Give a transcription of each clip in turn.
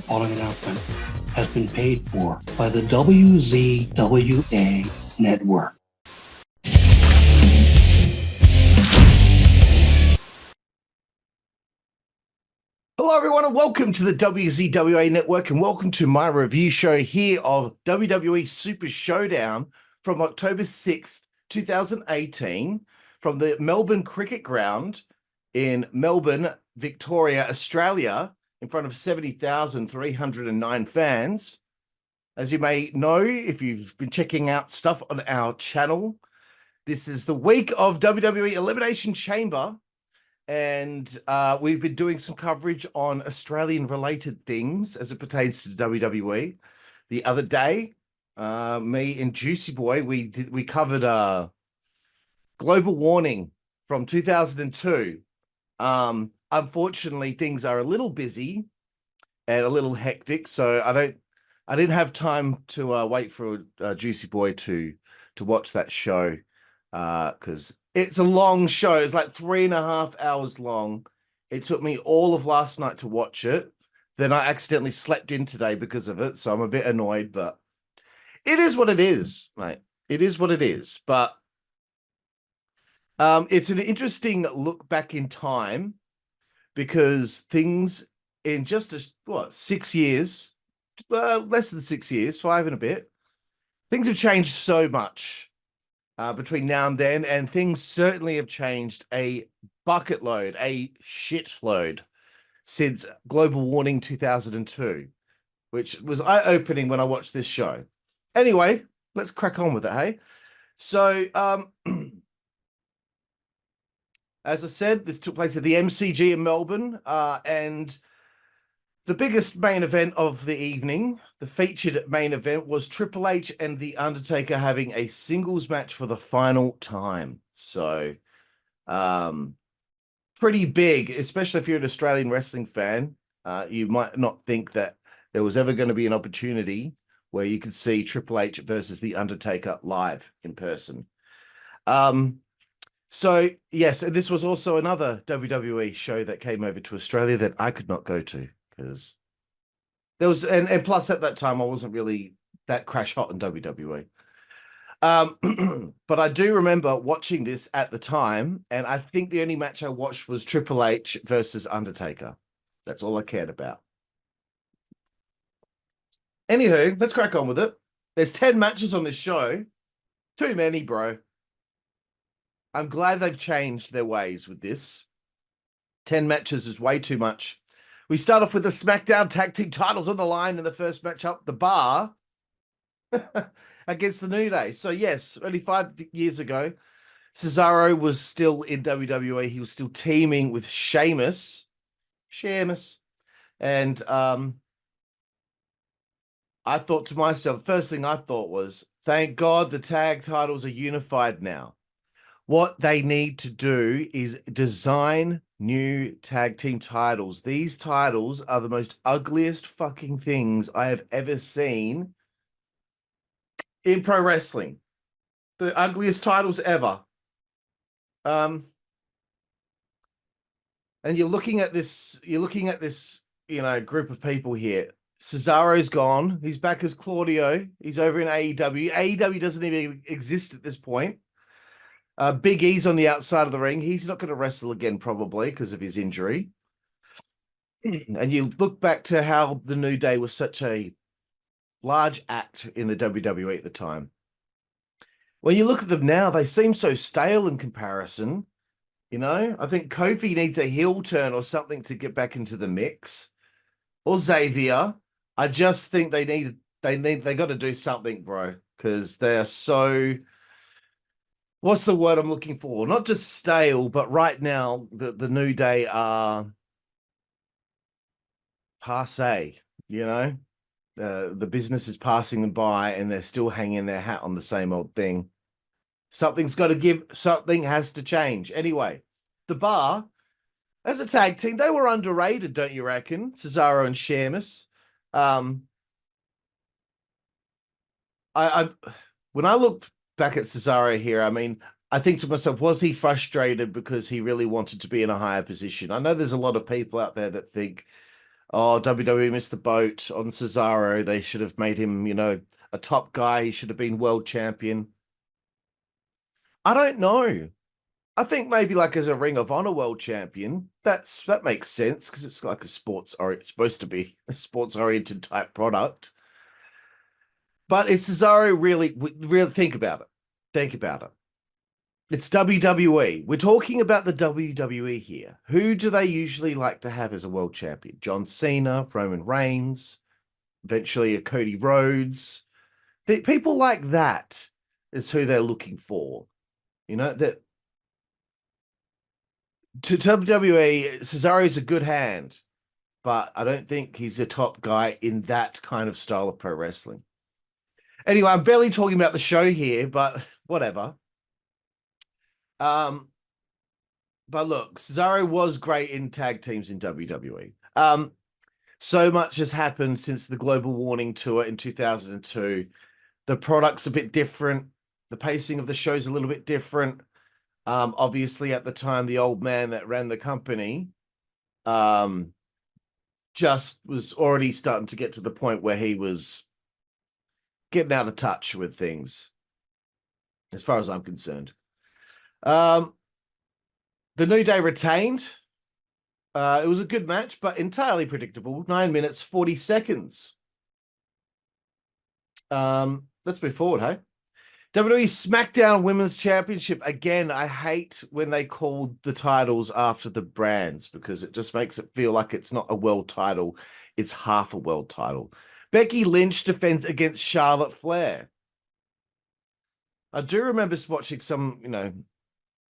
following announcement has been paid for by the WZWA network. Hello, everyone, and welcome to the WZWA Network, and welcome to my review show here of WWE Super ShowDown from October 6th, 2018, from the Melbourne Cricket Ground in Melbourne, Victoria, Australia, in front of 70,309 fans. As you may know, if you've been checking out stuff on our channel, this is the week of WWE Elimination Chamber. And we've been doing some coverage on Australian-related things as it pertains to WWE. The other day, me and Juicy Boy, we covered Global Warning from 2002. Unfortunately, things are a little busy and a little hectic, so I didn't have time to wait for Juicy Boy to watch that show because it's a long show. It's like 3.5 hours long. It took me all of last night to watch it. Then I accidentally slept in today because of it. So I'm a bit annoyed, but it is what it is, mate. It is what it is. But it's an interesting look back in time because things in just 6 years, less than 6 years, 5 and a bit, things have changed so much. Between now and then, and things certainly have changed a bucket load, a shit load since Global Warning 2002, which was eye-opening when I watched this show. Anyway, let's crack on with it, hey? So, as I said, this took place at the MCG in Melbourne, and the biggest main event of the evening, the featured main event, was Triple H and The Undertaker having a singles match for the final time. So, pretty big, especially if you're an Australian wrestling fan. You might not think that there was ever going to be an opportunity where you could see Triple H versus The Undertaker live in person. So, yes, and this was also another WWE show that came over to Australia that I could not go to. Because there was, and plus at that time I wasn't really that crash hot in WWE. But I do remember watching this at the time, and I think the only match I watched was Triple H versus Undertaker. That's all I cared about. Anywho, let's crack on with it. There's 10 matches on this show. Too many, bro. I'm glad they've changed their ways with this. 10 matches is way too much. We start off with the Smackdown Tag Team titles on the line in the first match up, the Bar against the New Day. So, yes, only 5 years ago, Cesaro was still in WWE. He was still teaming with Sheamus. And I thought to myself, the first thing I thought was, thank God the tag titles are unified now. What they need to do is design new tag team titles. These titles are the most ugliest fucking things I have ever seen in pro wrestling. The ugliest titles ever. And you're looking at this, group of people here. Cesaro's gone. He's back as Claudio. He's over in AEW. AEW doesn't even exist at this point. Big E's on the outside of the ring. He's not going to wrestle again, probably, because of his injury. And you look back to how the New Day was such a large act in the WWE at the time. When you look at them now, they seem so stale in comparison. I think Kofi needs a heel turn or something to get back into the mix. Or Xavier. I just think they got to do something, bro, because they are so... What's the word I'm looking for? Not just stale, but right now, the New Day are passé, The business is passing them by, and they're still hanging their hat on the same old thing. Something's got to give. Something has to change. Anyway, the Bar, as a tag team, they were underrated, don't you reckon? Cesaro and Sheamus. When I looked back at Cesaro here, I think to myself, was he frustrated because he really wanted to be in a higher position? I know there's a lot of people out there that think, oh, WWE missed the boat on Cesaro. They should have made him, a top guy. He should have been world champion. I don't know. I think maybe like as a Ring of Honor world champion, that makes sense because it's like it's supposed to be a sports oriented type product. But is Cesaro really think about it? Think about it. It's WWE. We're talking about the WWE here. Who do they usually like to have as a world champion? John Cena, Roman Reigns, eventually a Cody Rhodes. People like that is who they're looking for. That to WWE, Cesaro's a good hand, but I don't think he's a top guy in that kind of style of pro wrestling. Anyway, I'm barely talking about the show here, but whatever. But look, Cesaro was great in tag teams in WWE. So much has happened since the Global Warning Tour in 2002. The product's a bit different. The pacing of the show's a little bit different. Obviously, at the time, the old man that ran the company just was already starting to get to the point where he was getting out of touch with things, as far as I'm concerned. The New Day retained. It was a good match, but entirely predictable. 9 minutes, 40 seconds. Let's move forward, hey? WWE Smackdown Women's Championship. Again, I hate when they call the titles after the brands because it just makes it feel like it's not a world title. It's half a world title. Becky Lynch defends against Charlotte Flair. I do remember watching some,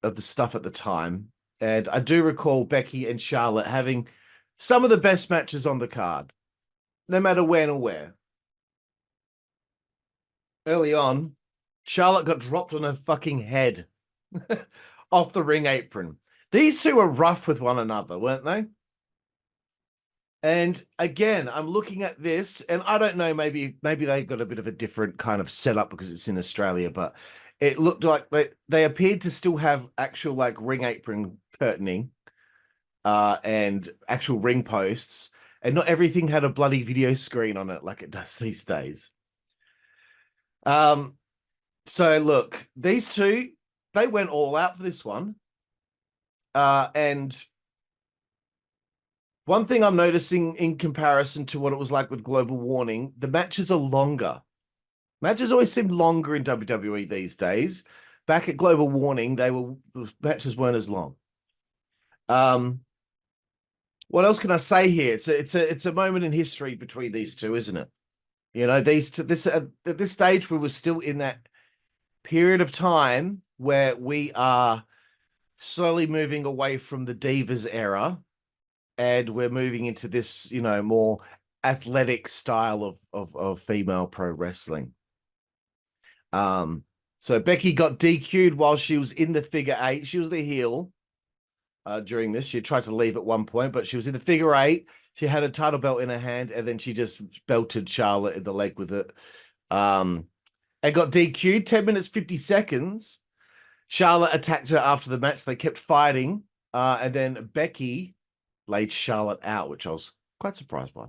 of the stuff at the time. And I do recall Becky and Charlotte having some of the best matches on the card, no matter when or where. Early on, Charlotte got dropped on her fucking head off the ring apron. These two were rough with one another, weren't they? And again, I'm looking at this, and I don't know, maybe they got a bit of a different kind of setup because it's in Australia, but it looked like they appeared to still have actual like ring apron curtaining and actual ring posts, and not everything had a bloody video screen on it like it does these days. So look, these two, they went all out for this one. And one thing I'm noticing in comparison to what it was like with Global Warning, the matches are longer. Matches always seem longer in WWE these days. Back at Global Warning, the matches weren't as long. What else can I say here? It's a moment in history between these two, isn't it? These two, at this stage, we were still in that period of time where we are slowly moving away from the Divas era, and we're moving into this, more athletic style of female pro wrestling. So Becky got DQ'd while she was in the figure eight. She was the heel during this. She tried to leave at one point, but she was in the figure eight. She had a title belt in her hand, and then she just belted Charlotte in the leg with it. And got DQ'd 10 minutes, 50 seconds. Charlotte attacked her after the match. They kept fighting. And then Becky laid Charlotte out, which I was quite surprised by.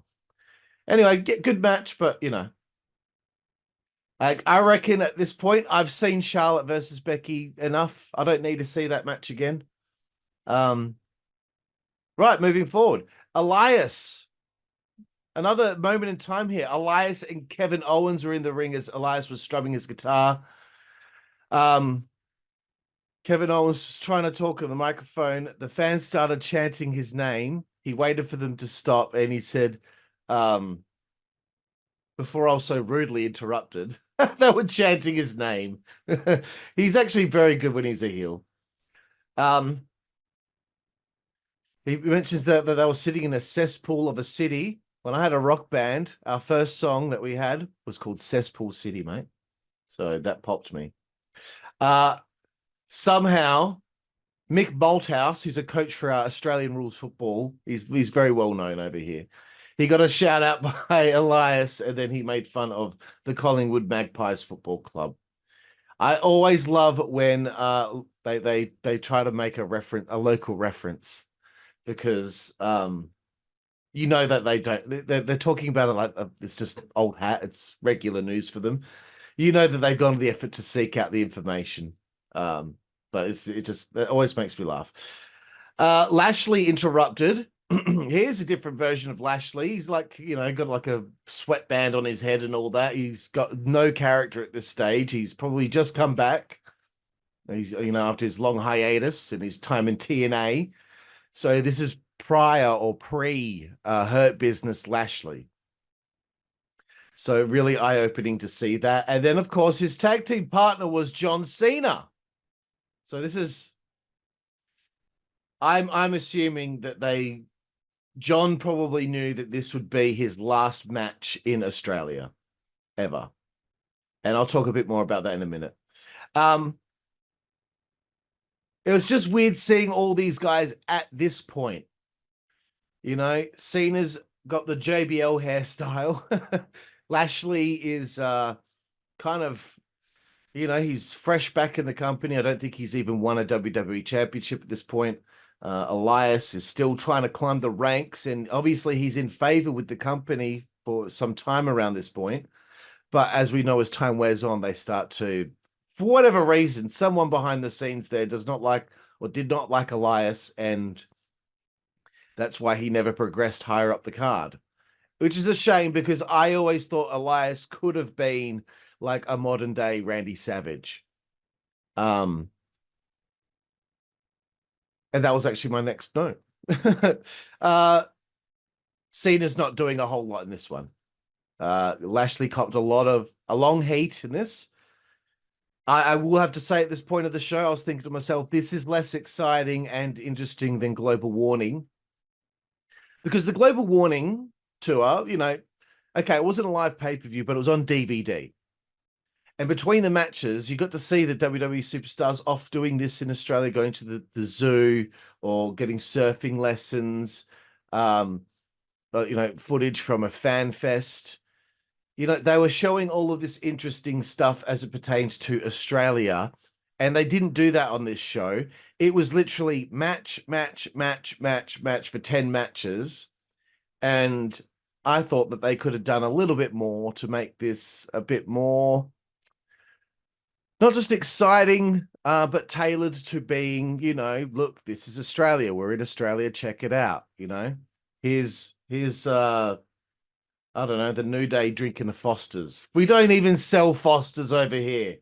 Anyway, good match, but, I reckon at this point, I've seen Charlotte versus Becky enough. I don't need to see that match again. Right, moving forward. Elias. Another moment in time here. Elias and Kevin Owens were in the ring as Elias was strumming his guitar. Kevin Owens was trying to talk on the microphone. The fans started chanting his name. He waited for them to stop, and he said, before also rudely interrupted, they were chanting his name. He's actually very good when he's a heel. He mentions that they were sitting in a cesspool of a city. When I had a rock band, our first song that we had was called Cesspool City, mate. So that popped me. Somehow, Mick Malthouse, who's a coach for our Australian rules football, he's very well known over here. He got a shout out by Elias, and then he made fun of the Collingwood Magpies Football Club. I always love when they try to make a local reference, because you know that they don't. They're talking about it like it's just old hat. It's regular news for them. You know that they've gone to the effort to seek out the information. But it always makes me laugh. Lashley interrupted. Here's a different version of Lashley. He's like, got like a sweatband on his head and all that. He's got no character at this stage. He's probably just come back. He's, after his long hiatus and his time in TNA. So this is prior or pre Hurt Business Lashley. So really eye-opening to see that. And then, of course, his tag team partner was John Cena. So this is, I'm assuming that John probably knew that this would be his last match in Australia ever. And I'll talk a bit more about that in a minute. It was just weird seeing all these guys at this point. Cena's got the JBL hairstyle. Lashley is kind of, he's fresh back in the company. I don't think he's even won a WWE championship at this point. Elias is still trying to climb the ranks, and obviously he's in favor with the company for some time around this point. But as we know, as time wears on, they start to, for whatever reason, someone behind the scenes there does not like or did not like Elias, and that's why he never progressed higher up the card. Which is a shame, because I always thought Elias could have been like a modern day Randy Savage. And that was actually my next note. Cena's not doing a whole lot in this one. Lashley copped a long heat in this. I will have to say at this point of the show, I was thinking to myself, this is less exciting and interesting than Global Warning. Because the Global Warning tour, okay, it wasn't a live pay-per-view, but it was on DVD. And between the matches, you got to see the WWE superstars off doing this in Australia, going to the zoo or getting surfing lessons, footage from a fan fest. They were showing all of this interesting stuff as it pertains to Australia, and they didn't do that on this show. It was literally match for 10 matches. And I thought that they could have done a little bit more to make this a bit more, not just exciting, but tailored to being, look, this is Australia. We're in Australia. Check it out. Here's I don't know, the New Day drinking a Foster's. We don't even sell Foster's over here.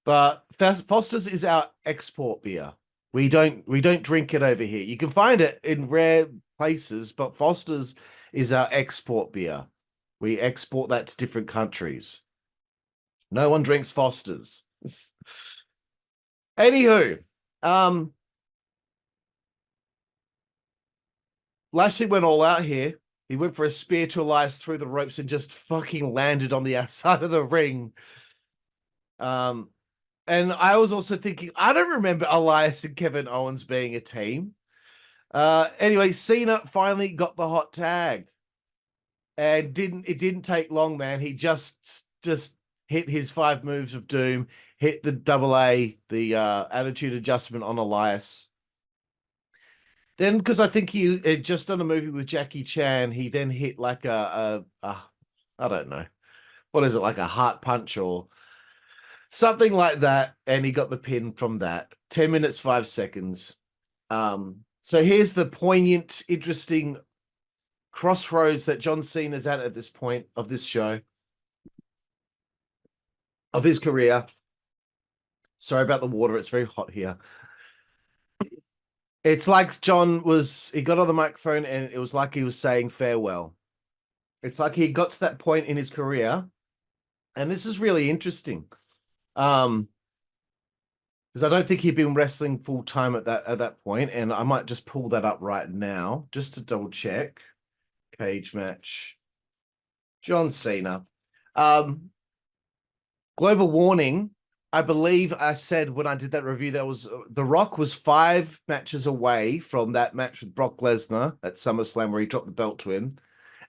But Foster's is our export beer. We don't drink it over here. You can find it in rare places, but Foster's is our export beer. We export that to different countries. No one drinks Foster's. Anywho, Lashley went all out here. He went for a spear to Elias through the ropes and just fucking landed on the outside of the ring. And I was also thinking, I don't remember Elias and Kevin Owens being a team. Anyway, Cena finally got the hot tag. And it didn't take long, man. He just hit his 5 moves of doom, hit the AA, the attitude adjustment on Elias. Then, because I think he had just done a movie with Jackie Chan, he then hit like a I don't know, what is it, like a heart punch or something like that, and he got the pin from that. 10 minutes, 5 seconds. So here's the poignant, interesting crossroads that John Cena's at this point of this show, of his career. Sorry about the water, it's very hot here. It's like he got on the microphone and it was like he was saying farewell. It's like he got to that point in his career, and this is really interesting. Because I don't think he'd been wrestling full time at that point, and I might just pull that up right now just to double check. Cage match, John Cena. Global Warning. I believe I said when I did that review, that was The Rock was 5 matches away from that match with Brock Lesnar at SummerSlam where he dropped the belt to him,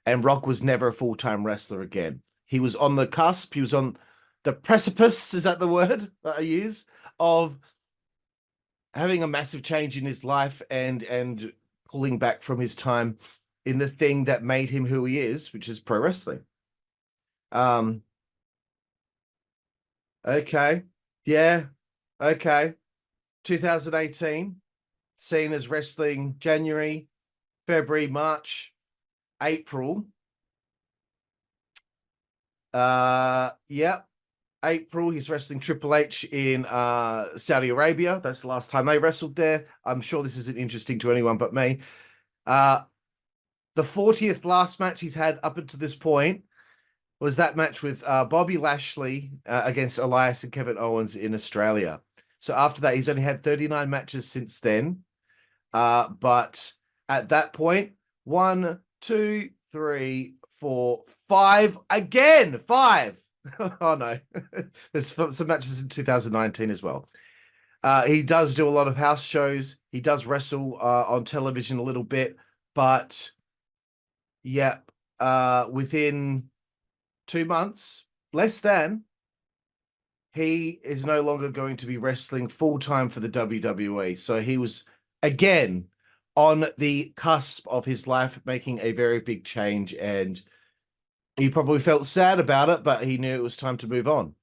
and Rock was never a full-time wrestler again. He was on the cusp. He was on the precipice, is that the word that I use, of having a massive change in his life and pulling back from his time in the thing that made him who he is, which is pro wrestling. Okay. Yeah. Okay. 2018. Cena's wrestling January, February, March, April. Yep. April, he's wrestling Triple H in Saudi Arabia. That's the last time they wrestled there. I'm sure this isn't interesting to anyone but me. The 40th last match he's had up until this point was that match with Bobby Lashley against Elias and Kevin Owens in Australia. So after that, he's only had 39 matches since then. But at that point, 1, 2, 3, 4, 5 again. 5. Oh no, there's some matches in 2019 as well. He does do a lot of house shows. He does wrestle on television a little bit, but yeah, within 2 months, less than, he is no longer going to be wrestling full-time for the WWE. So he was again on the cusp of his life making a very big change, and he probably felt sad about it, but he knew it was time to move on.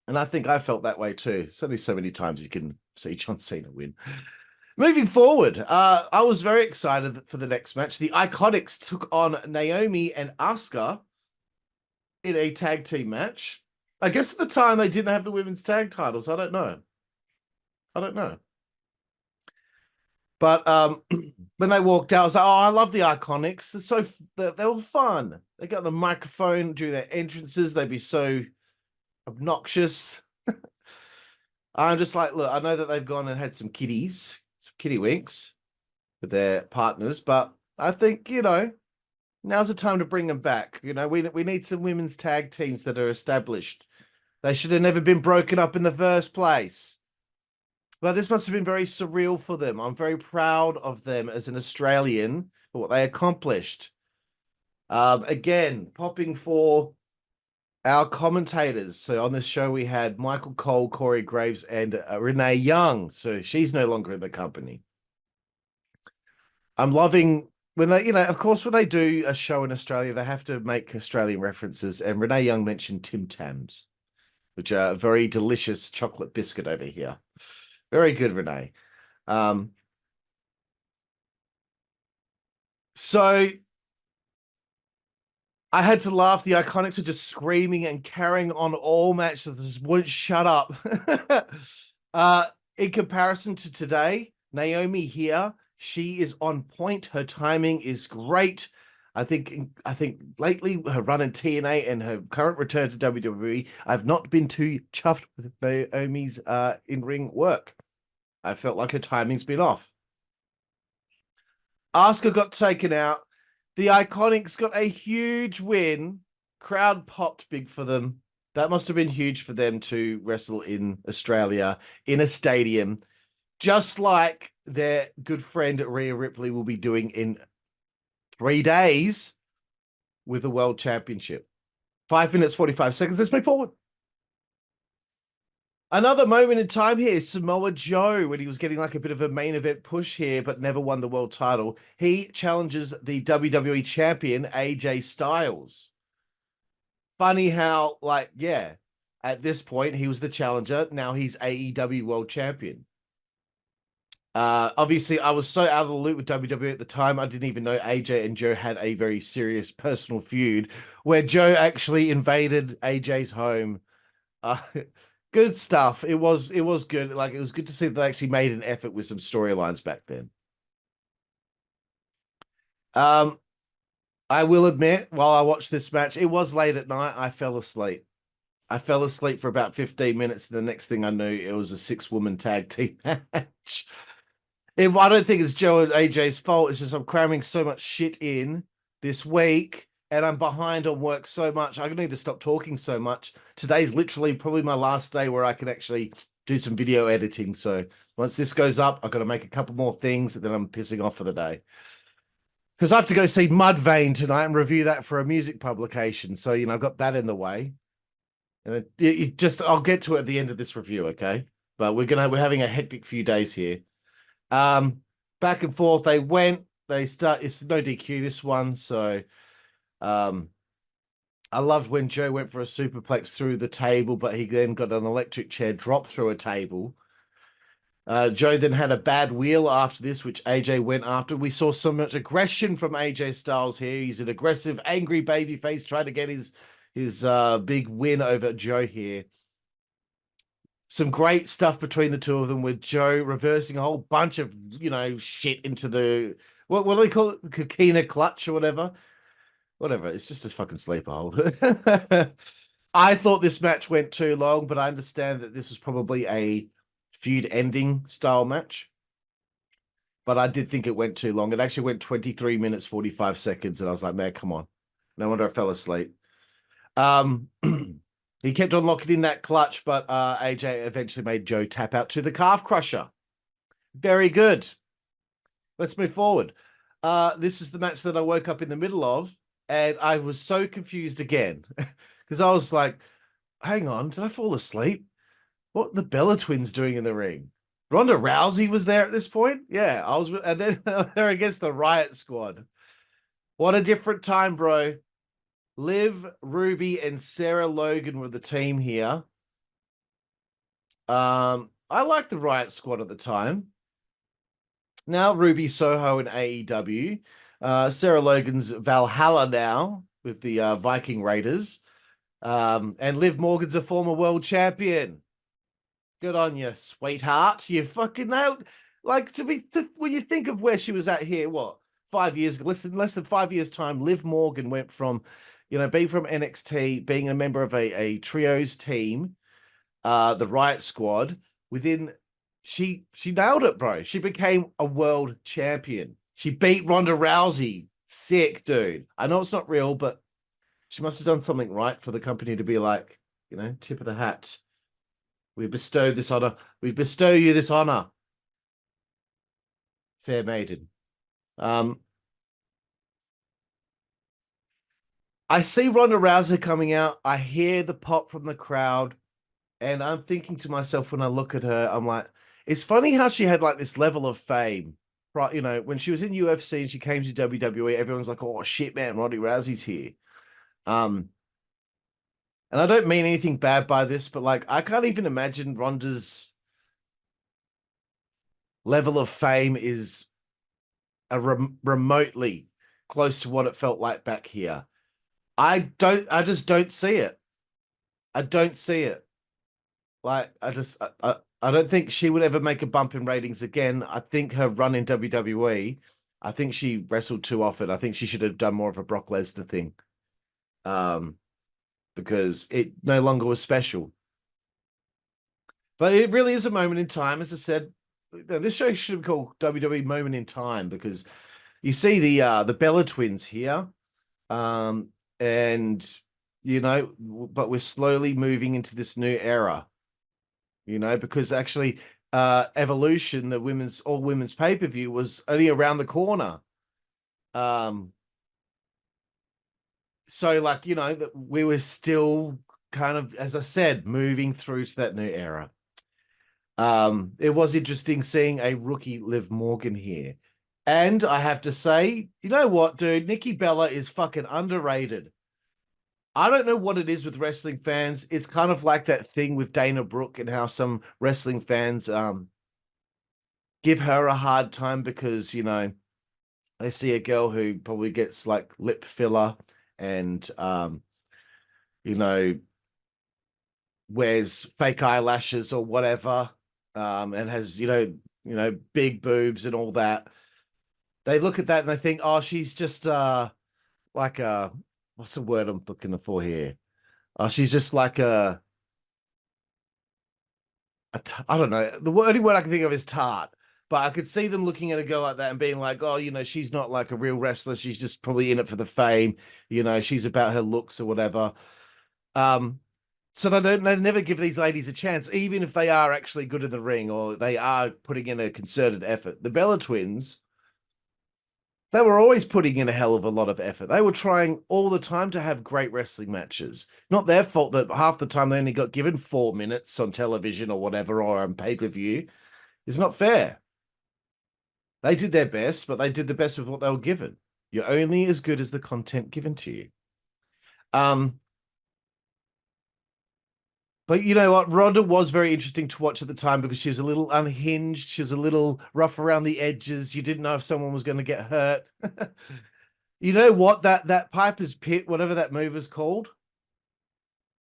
And I think I felt that way too. There's only so many times you can see John Cena win. Moving forward, I was very excited for the next match. The IIconics took on Naomi and Asuka in a tag team match. I guess at the time they didn't have the women's tag titles. I don't know. But when they walked out, I was like, oh, I love the IIconics. They were fun. They got the microphone during their entrances. They'd be so obnoxious. I'm just like, look, I know that they've gone and had some kitties, some kitty winks with their partners, but I think, now's the time to bring them back. We need some women's tag teams that are established. They should have never been broken up in the first place. But this must have been very surreal for them. I'm very proud of them as an Australian for what they accomplished. Again, popping for our commentators. So on this show, we had Michael Cole, Corey Graves, and Renee Young. So she's no longer in the company. I'm loving when they, of course, when they do a show in Australia, they have to make Australian references. And Renee Young mentioned Tim Tams, which are a very delicious chocolate biscuit over here. Very good, Renee. So I had to laugh. The IIconics are just screaming and carrying on all matches. This won't shut up. In comparison to today, Naomi here, she is on point. Her timing is great. I think lately her run in TNA and her current return to WWE, I've not been too chuffed with Naomi's in-ring work. I felt like her timing's been off. Asuka got taken out. The IIconics got a huge win. Crowd popped big for them. That must have been huge for them to wrestle in Australia in a stadium, just like their good friend Rhea Ripley will be doing in 3 days with the World Championship. 5 minutes, 45 seconds. Let's move forward. Another moment in time here is Samoa Joe, when he was getting like a bit of a main event push here, but never won the world title. He challenges the WWE champion, AJ Styles. Funny how, at this point, he was the challenger. Now he's AEW world champion. Obviously, I was so out of the loop with WWE at the time, I didn't even know AJ and Joe had a very serious personal feud where Joe actually invaded AJ's home. Good stuff. It was good. It was good to see that they actually made an effort with some storylines back then. I will admit, while I watched this match, it was late at night. I fell asleep. I fell asleep for about 15 minutes. And the next thing I knew, it was a 6-woman tag team match. I don't think it's Joe and AJ's fault. It's just I'm cramming so much shit in this week, and I'm behind on work so much. I need to stop talking so much. Today's literally probably my last day where I can actually do some video editing. So once this goes up, I've got to make a couple more things, and then I'm pissing off for the day. Because I have to go see Mudvayne tonight and review that for a music publication. So, I've got that in the way. And I'll get to it at the end of this review, okay? But we're having a hectic few days here. Back and forth they went. They start. It's no DQ this one, so I loved when Joe went for a superplex through the table, but he then got an electric chair drop through a table. Joe then had a bad wheel after this, which AJ went after. We saw so much aggression from AJ Styles here. He's an aggressive, angry babyface trying to get his big win over Joe here. Some great stuff between the two of them, with Joe reversing a whole bunch of, shit into the, what do they call it? Coquina clutch or whatever. Whatever. It's just a fucking sleeper hold. I thought this match went too long, but I understand that this was probably a feud ending style match. But I did think it went too long. It actually went 23 minutes, 45 seconds. And I was like, man, come on. No wonder I fell asleep. He kept on locking in that clutch, but AJ eventually made Joe tap out to the calf crusher. Very good. Let's move forward. This is the match that I woke up in the middle of, and I was so confused again because I was like, hang on, did I fall asleep? What are the Bella Twins doing in the ring? Ronda Rousey was there at this point? Yeah, I was, and then they're against the Riott squad. What a different time, bro. Liv, Ruby, and Sarah Logan were the team here. I liked the Riott squad at the time. Now Ruby Soho in AEW. Sarah Logan's Valhalla now with the Viking Raiders. And Liv Morgan's a former world champion. Good on you, sweetheart. You fucking nailed. Like, when you think of where she was at here, what, 5 years, less than 5 years time, Liv Morgan went from, being from NXT, being a member of a trios team, the Riott squad. She nailed it, bro. She became a world champion. She beat Ronda Rousey. Sick, dude. I know it's not real, but she must have done something right for the company to be like, tip of the hat. We bestow this honor. We bestow you this honor. Fair maiden. I see Ronda Rousey coming out. I hear the pop from the crowd. And I'm thinking to myself when I look at her, I'm like, it's funny how she had like this level of fame. Right, when she was in UFC and she came to WWE, everyone's like, oh shit, man, Ronda Rousey's here. And I don't mean anything bad by this, but like, I can't even imagine Ronda's level of fame is remotely close to what it felt like back here. I just don't see it. I don't see it. Like, I don't think she would ever make a bump in ratings again. I think her run in WWE, I think she wrestled too often. I think she should have done more of a Brock Lesnar thing. Because it no longer was special. But it really is a moment in time. As I said, this show should be called WWE Moment in Time, because you see the Bella Twins here. And, but we're slowly moving into this new era. Because actually Evolution, the all women's pay-per-view, was only around the corner. So like, that we were still kind of, as I said, moving through to that new era. It was interesting seeing a rookie Liv Morgan here. And I have to say, you know what, dude? Nikki Bella is fucking underrated. I don't know what it is with wrestling fans. It's kind of like that thing with Dana Brooke and how some wrestling fans give her a hard time because, they see a girl who probably gets like lip filler and, wears fake eyelashes or whatever, and has, big boobs and all that. They look at that and they think, oh, she's just like a, what's the word I'm looking for here? Oh, she's just like I don't know. The only word I can think of is tart. But I could see them looking at a girl like that and being like, oh, she's not like a real wrestler. She's just probably in it for the fame. She's about her looks or whatever. So they never give these ladies a chance, even if they are actually good in the ring or they are putting in a concerted effort. The Bella Twins, they were always putting in a hell of a lot of effort. They were trying all the time to have great wrestling matches. Not their fault that half the time they only got given 4 minutes on television or whatever, or on pay-per-view. It's not fair. They did their best, but they did the best with what they were given. You're only as good as the content given to you. But you know what? Ronda was very interesting to watch at the time because she was a little unhinged. She was a little rough around the edges. You didn't know if someone was going to get hurt. You know what? That Piper's Pit, whatever that move is called,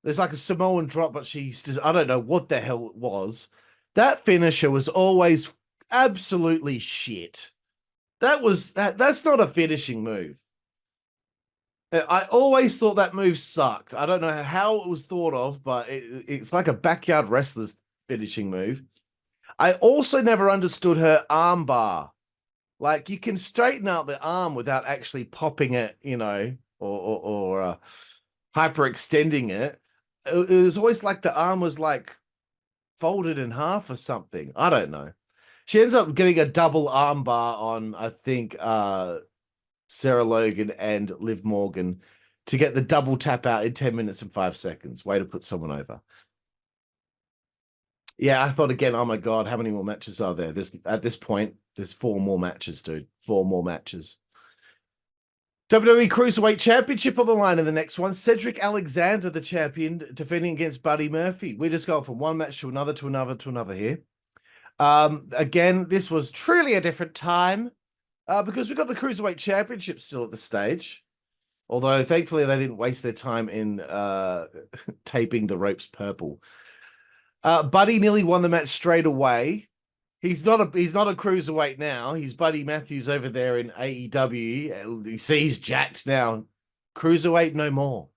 there's like a Samoan drop, but I don't know what the hell it was. That finisher was always absolutely shit. That's not a finishing move. I always thought that move sucked. I don't know how it was thought of, but it's like a backyard wrestler's finishing move. I also never understood her arm bar. Like, you can straighten out the arm without actually popping it, you know, or hyperextending it. It was always like the arm was like folded in half or something. I don't know. She ends up getting a double arm bar on, I think, Sarah Logan and Liv Morgan to get the double tap out in 10 minutes and 5 seconds. Way to put someone over. Yeah, I thought again, oh my God, how many more matches are there? At this point, there's 4 more matches, dude. 4 more matches. WWE Cruiserweight Championship on the line in the next one. Cedric Alexander, the champion, defending against Buddy Murphy. We just go from one match to another, to another, to another here. Again, this was truly a different time because we got the Cruiserweight Championship still at the stage. Although, thankfully, they didn't waste their time in taping the ropes purple. Buddy nearly won the match straight away. He's not a cruiserweight now. He's Buddy Matthews over there in AEW. You see, he's jacked now. Cruiserweight no more.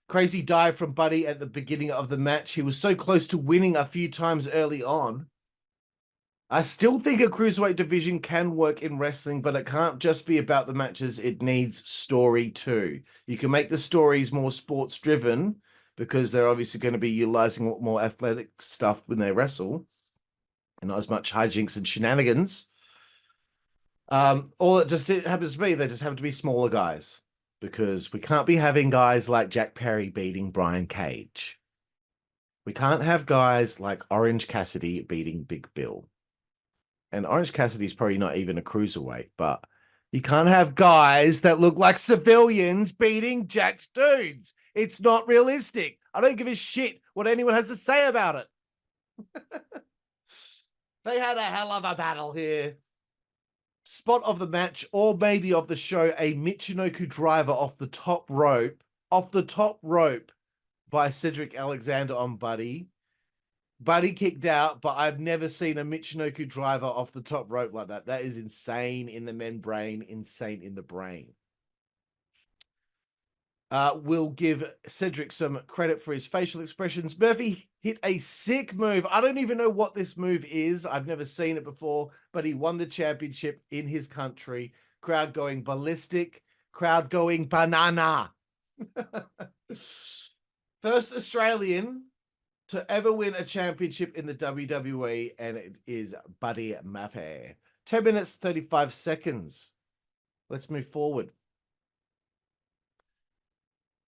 Crazy dive from Buddy at the beginning of the match. He was so close to winning a few times early on. I still think a cruiserweight division can work in wrestling, but it can't just be about the matches. It needs story too. You can make the stories more sports driven because they're obviously going to be utilizing more athletic stuff when they wrestle and not as much hijinks and shenanigans. All it just happens to be, they just happen to be smaller guys because we can't be having guys like Jack Perry beating Brian Cage. We can't have guys like Orange Cassidy beating Big Bill. And Orange Cassidy's probably not even a cruiserweight, but you can't have guys that look like civilians beating jacked dudes. It's not realistic. I don't give a shit what anyone has to say about it. They had a hell of a battle here. Spot of the match, or maybe of the show, a Michinoku driver off the top rope by Cedric Alexander on Buddy. Buddy kicked out, but I've never seen a Michinoku driver off the top rope like that. That is insane in the men brain, insane in the brain. We'll give Cedric some credit for his facial expressions. Murphy hit a sick move. I don't even know what this move is. I've never seen it before, but he won the championship in his country. Crowd going ballistic, crowd going banana. First Australian to ever win a championship in the WWE, and it is Buddy Murphy. 10 minutes, 35 seconds. Let's move forward.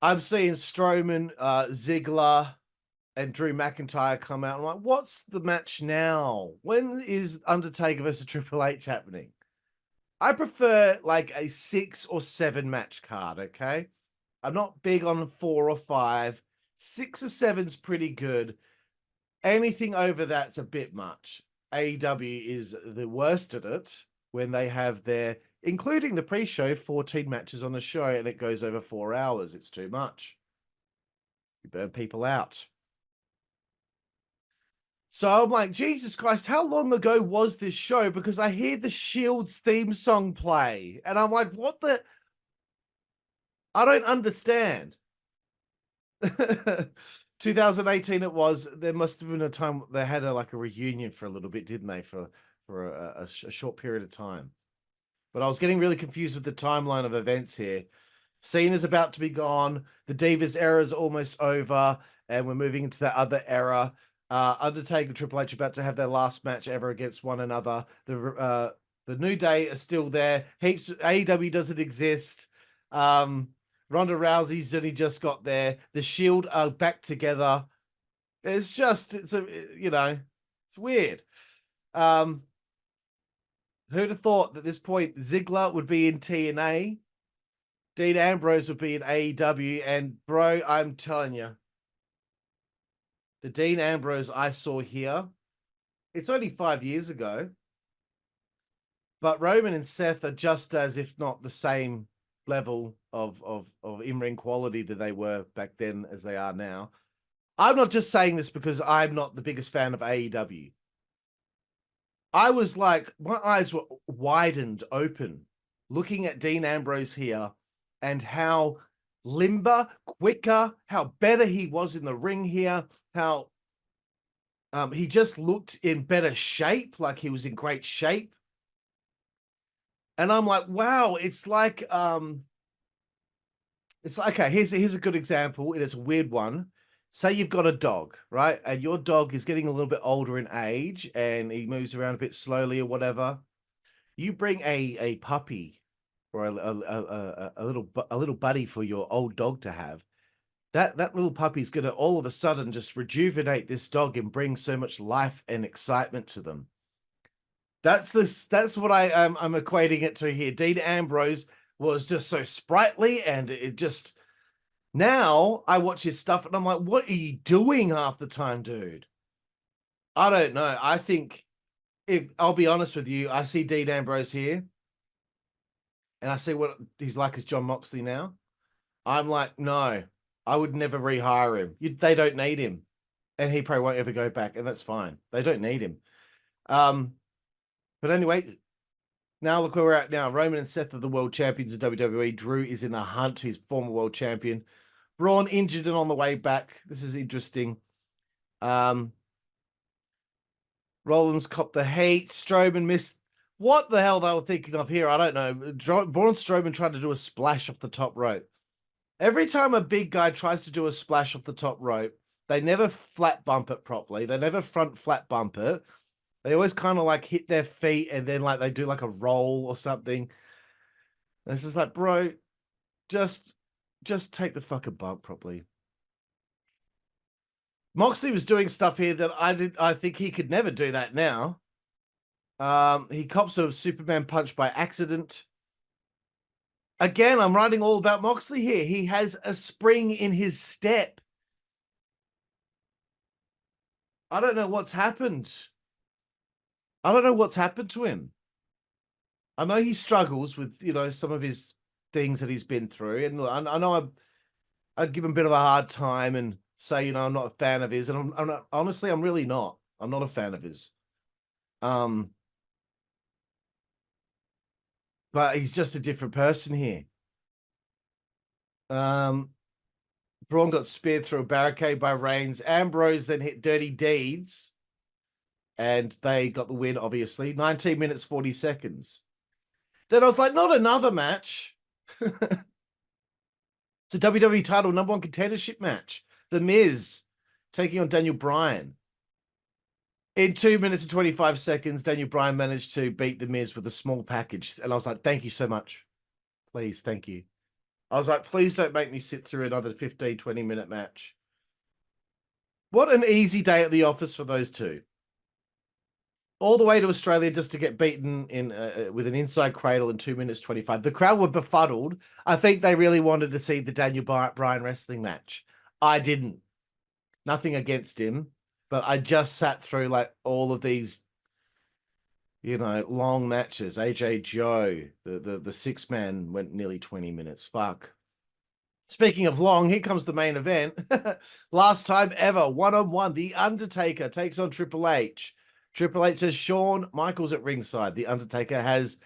I'm seeing Strowman, Ziggler, and Drew McIntyre come out. I'm like, what's the match now? When is Undertaker versus Triple H happening? I prefer like a 6 or 7 match card, okay? I'm not big on 4 or 5. 6 or 7's pretty good. Anything over that's a bit much. AEW is the worst at it when they have their, including the pre-show, 14 matches on the show and it goes over 4 hours. It's too much. You burn people out. So I'm like, Jesus Christ, how long ago was this show? Because I hear the Shield's theme song play and I'm like, what the? I don't understand. 2018 it was. There must have been a time they had a reunion for a little bit, didn't they? For a short period of time. But I was getting really confused with the timeline of events here. Cena's about to be gone. The Divas era is almost over, and we're moving into that other era. Undertaker and Triple H about to have their last match ever against one another. The New Day are still there. Heaps. AEW doesn't exist. Ronda Rousey's only just got there. The Shield are back together. It's weird. Who'd have thought that at this point Ziggler would be in TNA, Dean Ambrose would be in AEW, and bro, I'm telling you, the Dean Ambrose I saw here, it's only 5 years ago, but Roman and Seth are just as, if not the same level of in-ring quality that they were back then as they are now. I'm not just saying this because I'm not the biggest fan of AEW. I was like, my eyes were widened open looking at Dean Ambrose here and how limber, quicker, how better he was in the ring here, how he just looked in better shape, like he was in great shape. And I'm like, wow, it's like okay, here's a good example. It is a weird one. Say you've got a dog, right? And your dog is getting a little bit older in age and he moves around a bit slowly or whatever. You bring a puppy or a little buddy for your old dog to have. That little puppy is going to all of a sudden just rejuvenate this dog and bring so much life and excitement to them. That's what I'm equating it to here. Dean Ambrose was just so sprightly, and it just, now I watch his stuff and I'm like, what are you doing half the time, dude? I don't know. I think, I'll be honest with you, I see Dean Ambrose here and I see what he's like as John Moxley now. I'm like, no, I would never rehire him. They don't need him. And he probably won't ever go back, and that's fine. They don't need him. But anyway, now look where we're at now. Roman and Seth are the world champions of WWE. Drew is in the hunt. He's former world champion. Braun injured and on the way back. This is interesting. Rollins copped the heat. Strowman missed. What the hell they were thinking of here, I don't know. Braun Strowman tried to do a splash off the top rope. Every time a big guy tries to do a splash off the top rope, they never flat bump it properly. They never front flat bump it. They always kind of like hit their feet and then like they do like a roll or something. And it's just like, bro, just take the fucking bump properly. Moxley was doing stuff here that I think he could never do that now. He cops a Superman punch by accident. Again, I'm writing all about Moxley here. He has a spring in his step. I don't know what's happened. I don't know what's happened to him. I know he struggles with, some of his things that he's been through. And I know I give him a bit of a hard time and say, I'm not a fan of his. And I'm not, honestly, I'm really not. I'm not a fan of his. But he's just a different person here. Braun got speared through a barricade by Reigns. Ambrose then hit Dirty Deeds. And they got the win, obviously. 19 minutes, 40 seconds. Then I was like, not another match. It's a WWE title #1 contendership match. The Miz taking on Daniel Bryan. In 2 minutes and 25 seconds, Daniel Bryan managed to beat The Miz with a small package. And I was like, thank you so much. Please, thank you. I was like, please don't make me sit through another 15, 20-minute match. What an easy day at the office for those two. All the way to Australia just to get beaten in with an inside cradle in 2 minutes 25. The crowd were befuddled. I think they really wanted to see the Daniel Bryan wrestling match. I didn't. Nothing against him, but I just sat through like all of these, long matches. AJ Joe, the six-man went nearly 20 minutes. Fuck. Speaking of long, here comes the main event. Last time ever, one-on-one, The Undertaker takes on Triple H. Triple H has Shawn Michaels at ringside. The Undertaker has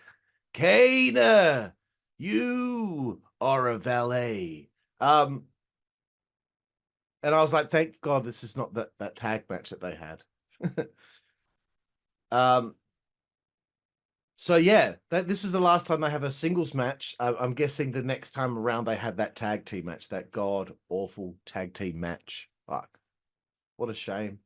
Kane. You are a valet. And I was like, thank God this is not that tag match that they had. So yeah, this was the last time they have a singles match. I'm guessing the next time around they had that tag team match, that god awful tag team match. Fuck, what a shame.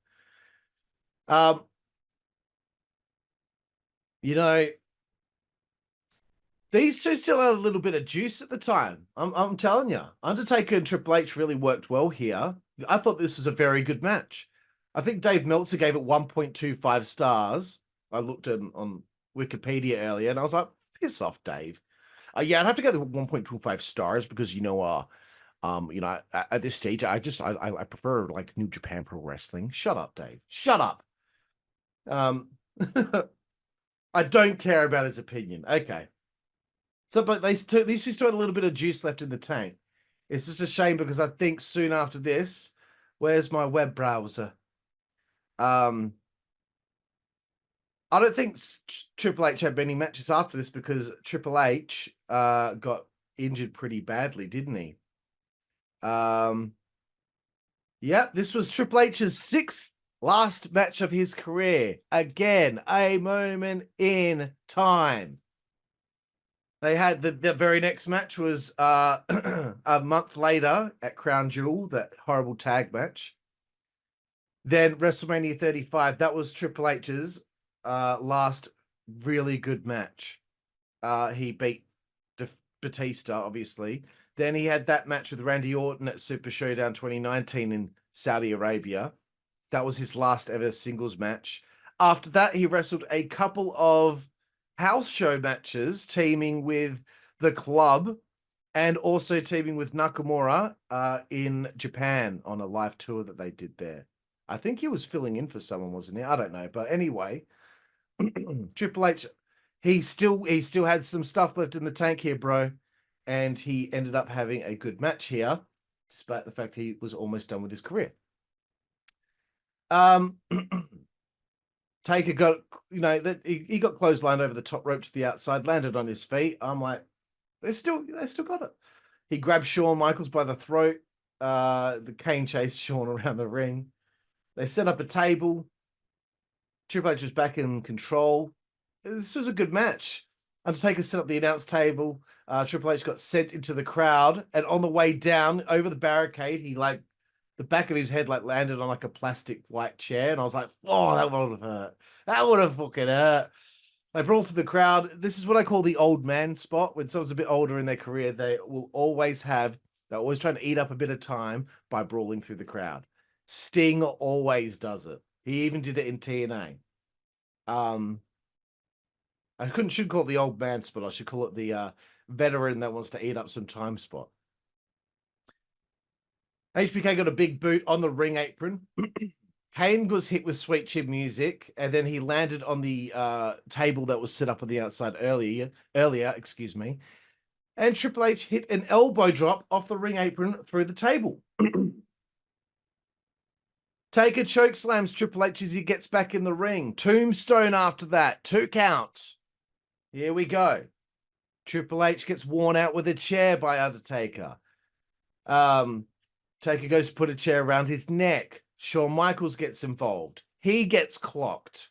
These two still had a little bit of juice at the time. I'm telling you, Undertaker and Triple H really worked well here. I thought this was a very good match. I think Dave Meltzer gave it 1.25 stars. I looked on Wikipedia earlier, and I was like, piss off, Dave. Yeah, I'd have to go to 1.25 stars because at this stage, I prefer like New Japan Pro Wrestling. Shut up, Dave. Shut up. I don't care about his opinion. Okay. So, but these two had a little bit of juice left in the tank. It's just a shame because I think soon after this, where's my web browser? I don't think Triple H had many matches after this because Triple H got injured pretty badly, didn't he? Yep, this was Triple H's 6th last match of his career. Again, a moment in time. They had the very next match was a month later at Crown Jewel, that horrible tag match. Then WrestleMania 35, that was Triple H's last really good match. He beat Batista, obviously. Then he had that match with Randy Orton at Super ShowDown 2019 in Saudi Arabia. That was his last ever singles match. After that, he wrestled a couple of house show matches, teaming with The Club and also teaming with Nakamura in Japan on a live tour that they did there. I think he was filling in for someone, wasn't he? I don't know. But anyway, Triple H, he still had some stuff left in the tank here, bro. And he ended up having a good match here, despite the fact he was almost done with his career. Taker got, that he got clotheslined over the top rope to the outside, landed on his feet. I'm like, they still got it. He grabbed Shawn Michaels by the throat. The Kane chased Shawn around the ring. They set up a table. Triple H was back in control. This was a good match. Undertaker set up the announce table. Triple H got sent into the crowd, and on the way down over the barricade, he the back of his head landed on a plastic white chair, and I was like, oh, that would have hurt. That would have fucking hurt. They brawl for the crowd. This is what I call the old man spot. When someone's a bit older in their career, they're always trying to eat up a bit of time by brawling through the crowd. Sting always does it. He even did it in TNA. I should call it the old man spot. I should call it the veteran that wants to eat up some time spot. HBK got a big boot on the ring apron. Kane was hit with sweet chin music, and then he landed on the table that was set up on the outside earlier, excuse me. And Triple H hit an elbow drop off the ring apron through the table. Taker choke slams Triple H as he gets back in the ring. Tombstone after that. 2 counts. Here we go. Triple H gets worn out with a chair by Undertaker. Taker goes to put a chair around his neck. Shawn Michaels gets involved. He gets clocked.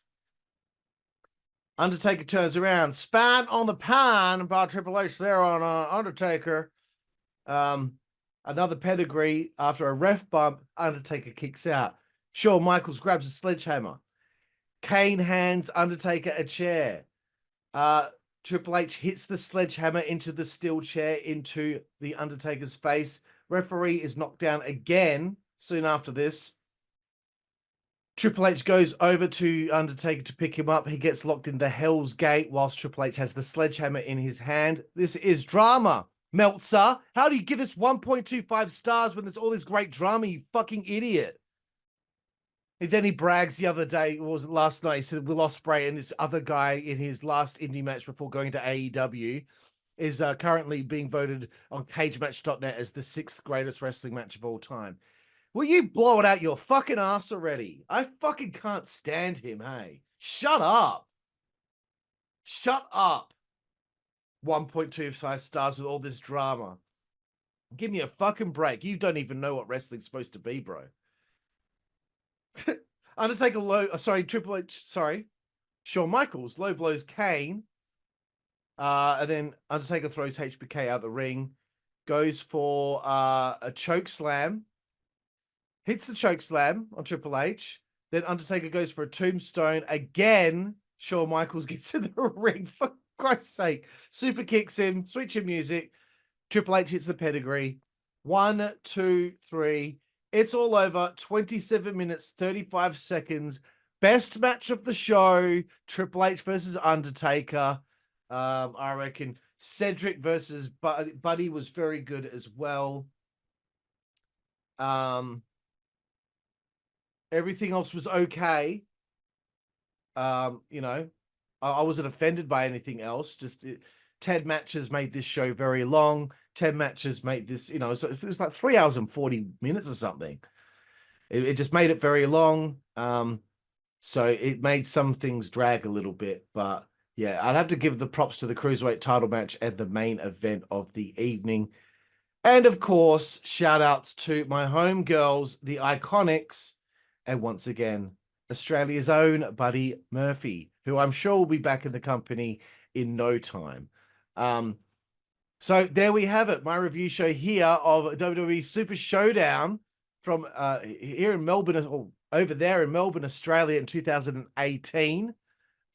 Undertaker turns around. Span on the pan by Triple H there on Undertaker. Another pedigree after a ref bump. Undertaker kicks out. Shawn Michaels grabs a sledgehammer. Kane hands Undertaker a chair. Triple H hits the sledgehammer into the steel chair into the Undertaker's face. Referee is knocked down again soon after this. Triple H goes over to Undertaker to pick him up. He gets locked in the Hell's Gate whilst Triple H has the sledgehammer in his hand. This is drama. Meltzer, how do you give this 1.25 stars when there's all this great drama, you fucking idiot? And then he brags the other day, or was it last night? He said Will Ospreay and this other guy in his last indie match before going to AEW is currently being voted on CageMatch.net as the 6th greatest wrestling match of all time. Will you blow it out your fucking ass already? I fucking can't stand him, hey. Shut up. Shut up. 1.25 stars with all this drama. Give me a fucking break. You don't even know what wrestling's supposed to be, bro. Undertaker Triple H, Shawn Michaels low blows Kane. And then Undertaker throws HBK out the ring, goes for a choke slam, hits the choke slam on Triple H. Then Undertaker goes for a tombstone again. Shawn Michaels gets to the ring, for Christ's sake. Super kicks him, switch in music. Triple H hits the pedigree. 1, 2, 3. It's all over. 27 minutes, 35 seconds. Best match of the show, Triple H versus Undertaker. I reckon Cedric versus Buddy was very good as well. Everything else was okay. You know, I wasn't offended by anything else. Just 10 matches made this show very long. 10 matches made this, you know, so it was like 3 hours and 40 minutes or something. It just made it very long. So it made some things drag a little bit, but yeah, I'd have to give the props to the Cruiserweight title match and the main event of the evening. And of course, shout outs to my home girls, the IIconics, and once again, Australia's own Buddy Murphy, who I'm sure will be back in the company in no time. So there we have it, my review show here of WWE Super ShowDown from here in Melbourne, or over there in Melbourne, Australia in 2018.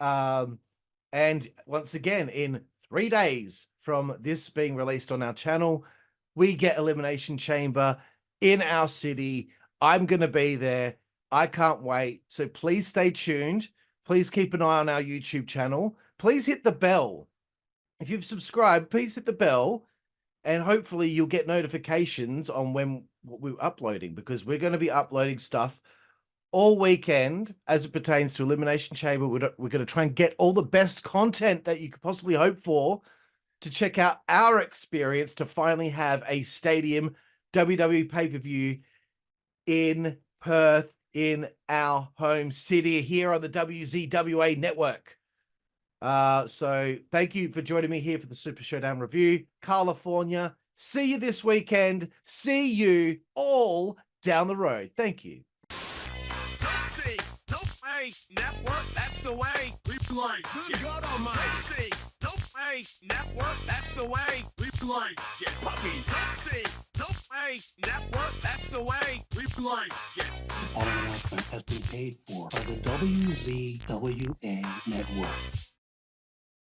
And once again, in 3 days from this being released on our channel, we get Elimination Chamber in our city. I'm going to be there. I can't wait. So please stay tuned. Please keep an eye on our YouTube channel. Please hit the bell. If you've subscribed, please hit the bell. And hopefully you'll get notifications on when we're uploading, because we're going to be uploading stuff all weekend as it pertains to Elimination Chamber. We're going to try and get all the best content that you could possibly hope for to check out our experience to finally have a stadium WWE pay-per-view in Perth, in our home city here on the WZWA network. So thank you for joining me here for the Super Showdown review. Karlifornia, see you this weekend. See you all down the road. Thank you. Network, that's the way we play. Good God Almighty. Network, that's the way we play. Get puppies. Network, that's the way we play. Get. The following announcement has been paid for by the WZWA network.